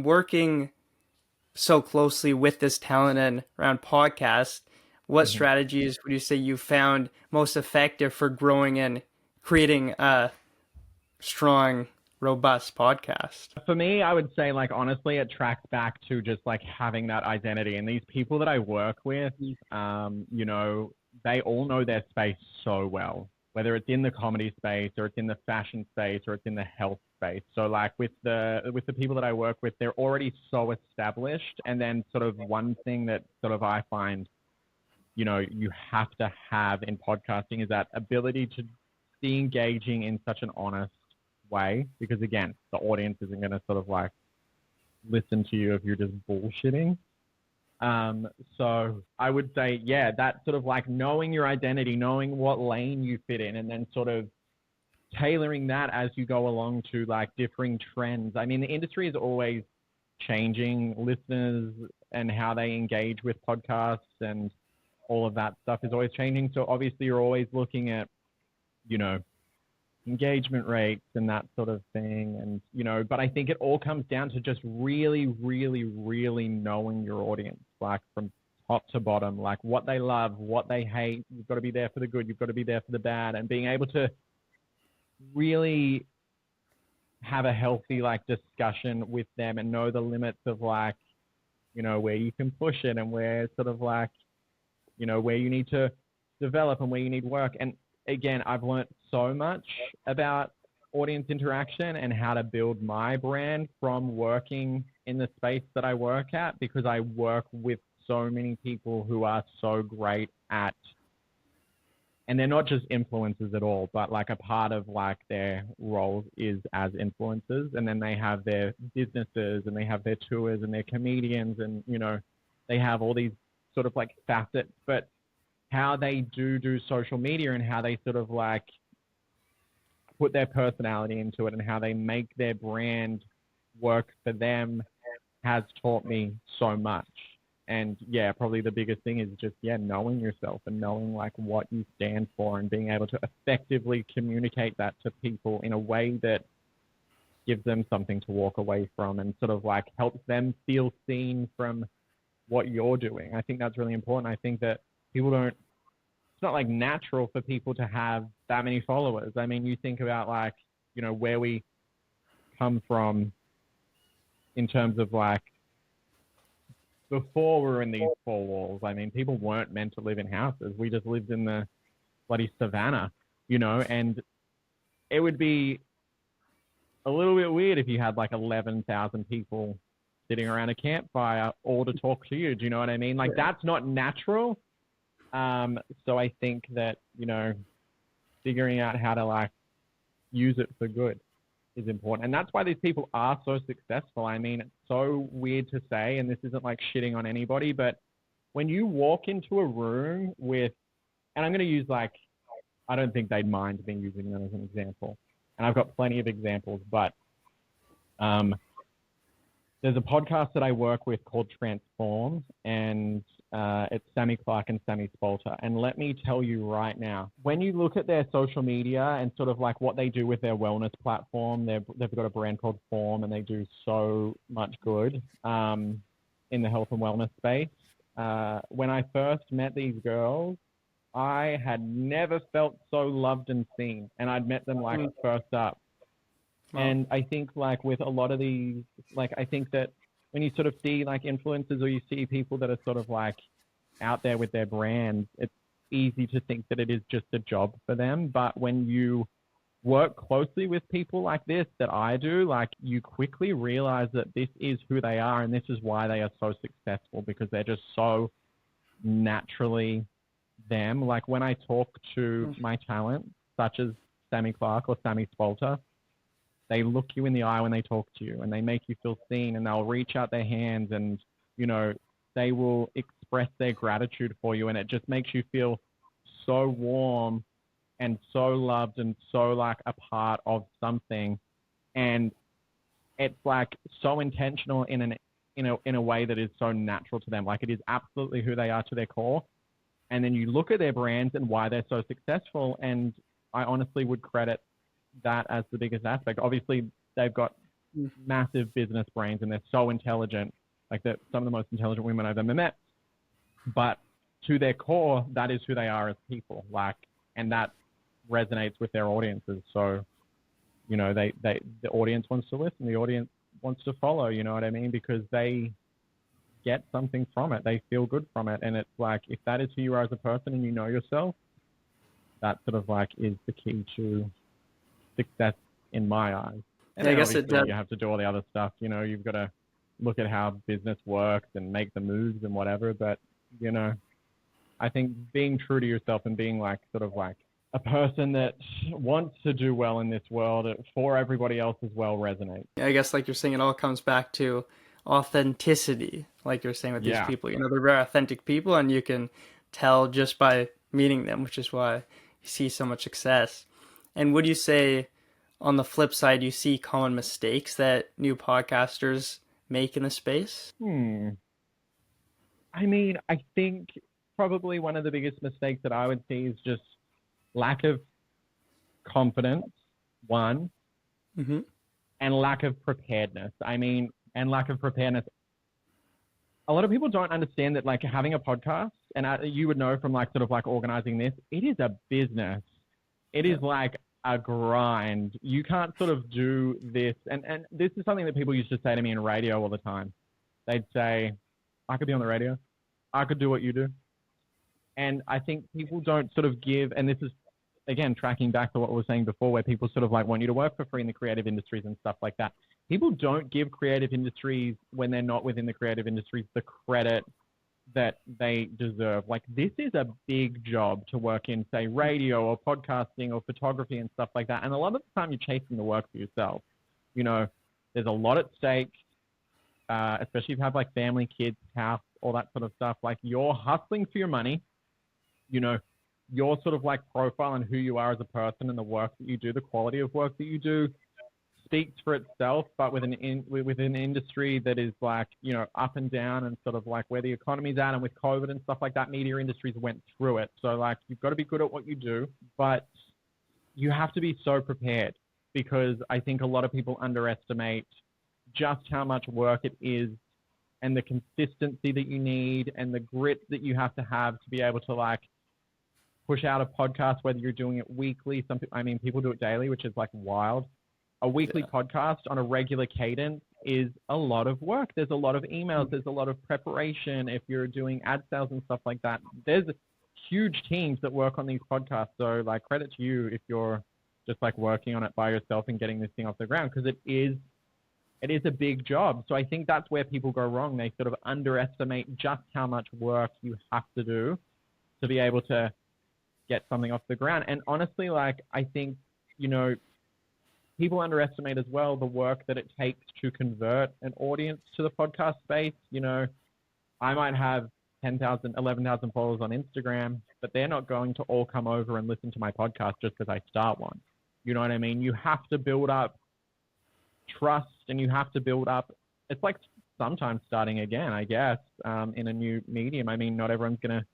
Working so closely with this talent and around podcasts, what Mhm. strategies would you say you found most effective for growing and creating a strong, robust podcast? For me, I would say, like, honestly, it tracks back to just like having that identity. And these people that I work with, you know, they all know their space so well, whether it's in the comedy space or it's in the fashion space or it's in the health space. So like with the people that I work with, they're already so established. And then sort of one thing that sort of I find, you know, you have to have in podcasting is that ability to be engaging in such an honest way, because again, the audience isn't going to sort of like listen to you if you're just bullshitting. So I would say, yeah, that sort of like knowing your identity, knowing what lane you fit in, and then sort of tailoring that as you go along to like differing trends. I mean, the industry is always changing. Listeners and how they engage with podcasts and all of that stuff is always changing. So obviously, you're always looking at, you know, engagement rates and that sort of thing. And, you know, but I think it all comes down to just really, really, really knowing your audience, like from top to bottom, like what they love, what they hate. You've got to be there for the good. You've got to be there for the bad, and being able to really have a healthy like discussion with them and know the limits of like, you know, where you can push it and where sort of like, you know, where you need to develop and where you need work. And again, I've learned so much about audience interaction and how to build my brand from working in the space that I work at, because I work with so many people who are so great at, and they're not just influencers at all, but like a part of like their roles is as influencers. And then they have their businesses and they have their tours and their comedians, and, you know, they have all these sort of like facets, but how they do social media and how they sort of like put their personality into it and how they make their brand work for them has taught me so much. And yeah, probably the biggest thing is just, yeah, knowing yourself and knowing like what you stand for and being able to effectively communicate that to people in a way that gives them something to walk away from and sort of like helps them feel seen from what you're doing. I think that's really important. I think that people don't, it's not like natural for people to have that many followers. I mean, you think about like, you know, where we come from in terms of like before we were in these four walls. I mean, people weren't meant to live in houses. We just lived in the bloody savannah, you know, and it would be a little bit weird if you had like 11,000 people sitting around a campfire all to talk to you. Do you know what I mean? Like that's not natural. So I think that, you know, figuring out how to like use it for good is important. And that's why these people are so successful. I mean, it's so weird to say, and this isn't like shitting on anybody, but when you walk into a room with, and I'm going to use like, I don't think they'd mind me using them as an example. And I've got plenty of examples, but um, there's a podcast that I work with called Transform, and it's Sammy Clark and Sammy Spalter. And let me tell you right now, when you look at their social media and sort of like what they do with their wellness platform, they've got a brand called Form, and they do so much good in the health and wellness space. When I first met these girls, I had never felt so loved and seen, and I'd met them like first up. Well, And I think like with a lot of these, like I think that when you sort of see like influencers or you see people that are sort of like out there with their brands, it's easy to think that it is just a job for them. But when you work closely with people like this that I do, like you quickly realize that this is who they are and this is why they are so successful, because they're just so naturally them. Like when I talk to my talent, such as Sammy Clark or Sammy Spalter, they look you in the eye when they talk to you and they make you feel seen, and they'll reach out their hands and, you know, they will express their gratitude for you. And it just makes you feel so warm and so loved and so like a part of something. And it's like so intentional in a way that is so natural to them. Like it is absolutely who they are to their core. And then you look at their brands and why they're so successful. And I honestly would credit that as the biggest aspect. Obviously, they've got massive business brains and they're so intelligent, like they're some of the most intelligent women I've ever met. But to their core, that is who they are as people, like, and that resonates with their audiences. So, you know, the audience wants to listen, the audience wants to follow, you know what I mean? Because they get something from it. They feel good from it. And it's like, if that is who you are as a person and you know yourself, that sort of like is the key to success in my eyes. And Yeah, I then guess it obviously does. you have to do all the other stuff, you know, you've got to look at how business works and make the moves and whatever. But, you know, I think being true to yourself and being like sort of like a person that wants to do well in this world for everybody else as well resonates. I guess like you're saying, it all comes back to authenticity. Like you're saying with these Yeah. people, you know, they're very authentic people, and you can tell just by meeting them, which is why you see so much success. And would you say, on the flip side, you see common mistakes that new podcasters make in the space? I mean, I think probably one of the biggest mistakes that I would see is just lack of confidence, one, Mm-hmm. and lack of preparedness. I mean, and lack of preparedness. A lot of people don't understand that, like, having a podcast, and you would know from like sort of like organizing this, it is a business. It is like a grind. You can't sort of do this. And this is something that people used to say to me in radio all the time. They'd say, I could be on the radio. I could do what you do. And I think people don't sort of give, and this is, again, tracking back to what we were saying before, where people sort of like want you to work for free in the creative industries and stuff like that. People don't give creative industries, when they're not within the creative industries, the credit that they deserve. Like, this is a big job to work in, say, radio or podcasting or photography and stuff like that. And a lot of the time you're chasing the work for yourself. You know, there's a lot at stake, especially if you have like family, kids, house, all that sort of stuff. Like, you're hustling for your money. You know, your sort of like profile and who you are as a person and the work that you do, the quality of work that you do speaks for itself, but with an industry that is like, you know, up and down and sort of like where the economy's at, and with COVID and stuff like that, media industries went through it. So like, you've got to be good at what you do, but you have to be so prepared, because I think a lot of people underestimate just how much work it is, and the consistency that you need and the grit that you have to be able to like push out a podcast, whether you're doing it weekly. People do it daily, which is like wild. A weekly podcast on a regular cadence is a lot of work. There's a lot of emails. There's a lot of preparation. If you're doing ad sales and stuff like that, there's huge teams that work on these podcasts. So like, credit to you if you're just like working on it by yourself and getting this thing off the ground, because it is a big job. So I think that's where people go wrong. They sort of underestimate just how much work you have to do to be able to get something off the ground. And honestly, like, I think, you know, people underestimate as well the work that it takes to convert an audience to the podcast space. You know, I might have 10,000, 11,000 followers on Instagram, but they're not going to all come over and listen to my podcast just because I start one. You know what I mean? You have to build up trust, and you have to build up, it's like sometimes starting again, I guess, in a new medium. I mean, not everyone's going to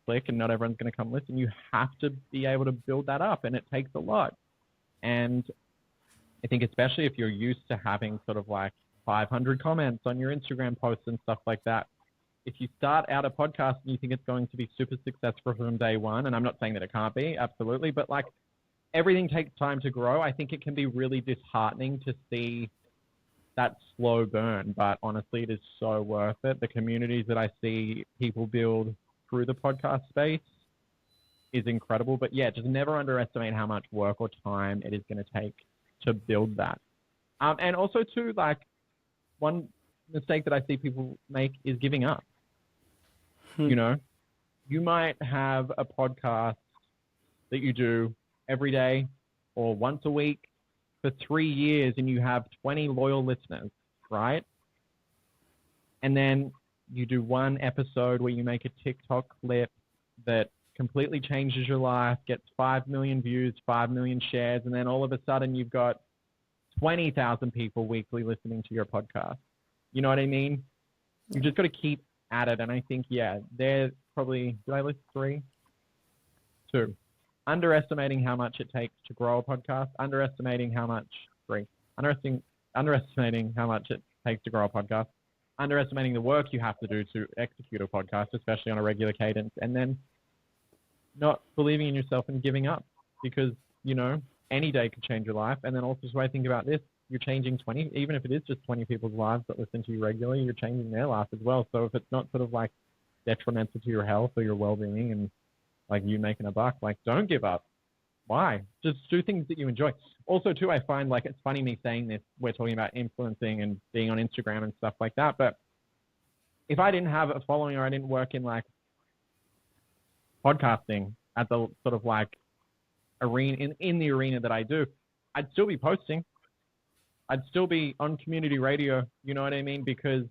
click and not everyone's going to come listen. You have to be able to build that up, and it takes a lot. And I think especially if you're used to having sort of like 500 comments on your Instagram posts and stuff like that, if you start out a podcast and you think it's going to be super successful from day one, and I'm not saying that it can't be, absolutely, but like, everything takes time to grow. I think it can be really disheartening to see that slow burn, but honestly, it is so worth it. The communities that I see people build through the podcast space is incredible. But yeah, just never underestimate how much work or time it is going to take to build that. And also too, like, one mistake that I see people make is giving up. You know, you might have a podcast that you do every day or once a week for 3 years, and you have 20 loyal listeners, right? And then you do one episode where you make a TikTok clip that completely changes your life, gets 5 million views, 5 million shares, and then all of a sudden you've got 20,000 people weekly listening to your podcast. You know what I mean? You've just got to keep at it. And I think, yeah, there's probably, did I list 3? 2. Underestimating how much it takes to grow a podcast, underestimating underestimating how much it takes to grow a podcast, underestimating the work you have to do to execute a podcast, especially on a regular cadence, and then not believing in yourself and giving up because, you know, any day could change your life. And then also, so I think about this, you're changing 20, even if it is just 20 people's lives that listen to you regularly, you're changing their life as well. So if it's not sort of like detrimental to your health or your well-being and like you making a buck, like don't give up. Why? Just do things that you enjoy. Also, too, I find like it's funny me saying this. We're talking about influencing and being on Instagram and stuff like that. But if I didn't have a following or I didn't work in like podcasting at the sort of like arena in the arena that I do, I'd still be posting. I'd still be on community radio. You know what I mean? Because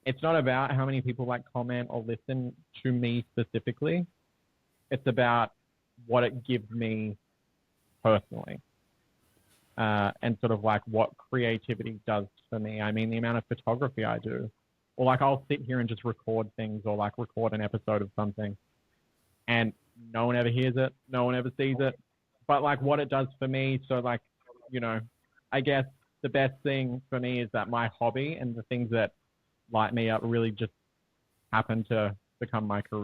it's not about how many people like comment or listen to me specifically. It's about what it gives me personally, and sort of like what creativity does for me. I mean, the amount of photography I do, or like I'll sit here and just record things or like record an episode of something and no one ever hears it. No one ever sees it. But like what it does for me. So like, you know, I guess the best thing for me is that my hobby and the things that light me up really just happen to become my career.